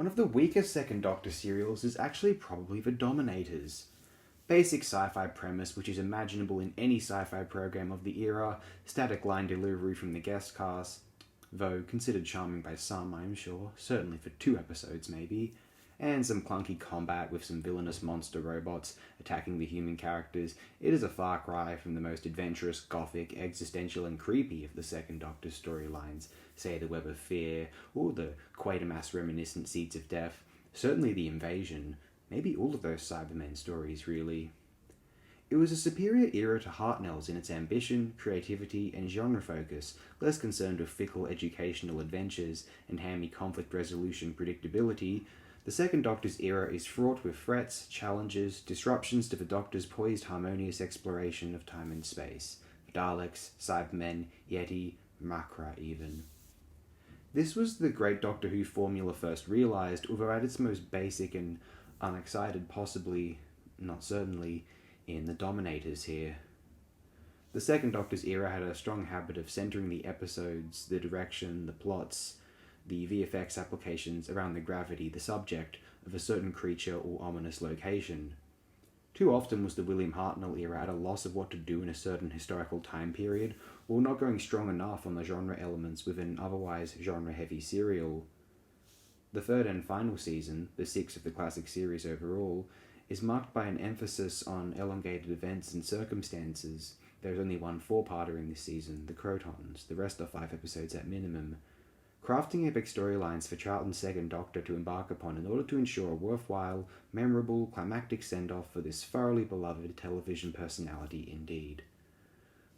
One of the weakest Second Doctor serials is actually probably The Dominators. Basic sci-fi premise which is imaginable in any sci-fi program of the era, static line delivery from the guest cast, though considered charming by some, I'm sure, certainly for 2 episodes maybe, and some clunky combat with some villainous monster robots attacking the human characters. It is a far cry from the most adventurous, gothic, existential and creepy of the Second Doctor storylines, say the Web of Fear, or the Quatermass reminiscent Seeds of Death, certainly the Invasion, maybe all of those Cybermen stories really. It was a superior era to Hartnell's in its ambition, creativity, and genre focus, less concerned with fickle educational adventures and hammy conflict resolution predictability. The Second Doctor's era is fraught with threats, challenges, disruptions to the Doctor's poised harmonious exploration of time and space. Daleks, Cybermen, Yeti, Makra even. This was the great Doctor Who formula first realised, although at its most basic and unexcited, possibly, not certainly, in The Dominators here. The Second Doctor's era had a strong habit of centering the episodes, the direction, the plots, the VFX applications around the gravity, the subject, of a certain creature or ominous location. Too often was the William Hartnell era at a loss of what to do in a certain historical time period, or not going strong enough on the genre elements with an otherwise genre-heavy serial. The third and final season, the 6th of the classic series overall, is marked by an emphasis on elongated events and circumstances. There is only one 4-parter in this season, The Crotons. The rest are 5 episodes at minimum. Crafting epic storylines for Charlton's Second Doctor to embark upon in order to ensure a worthwhile, memorable, climactic send-off for this thoroughly beloved television personality indeed.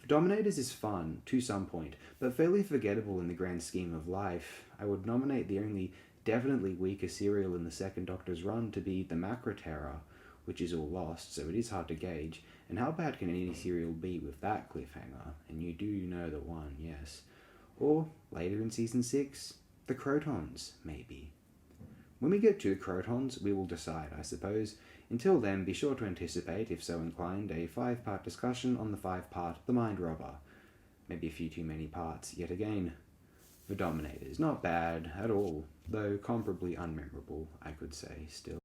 The Dominators is fun, to some point, but fairly forgettable in the grand scheme of life. I would nominate the only definitely weaker serial in the Second Doctor's run to be The Macra Terror, which is all lost, so it is hard to gauge, and how bad can any serial be with that cliffhanger? And you do know the one, yes. Or, later in Season 6, The Crotons, maybe. When we get to The Crotons, we will decide, I suppose. Until then, be sure to anticipate, if so inclined, a 5-part discussion on the 5-part The Mind Robber. Maybe a few too many parts, yet again. The Dominators, not bad at all, though comparably unmemorable, I could say, still.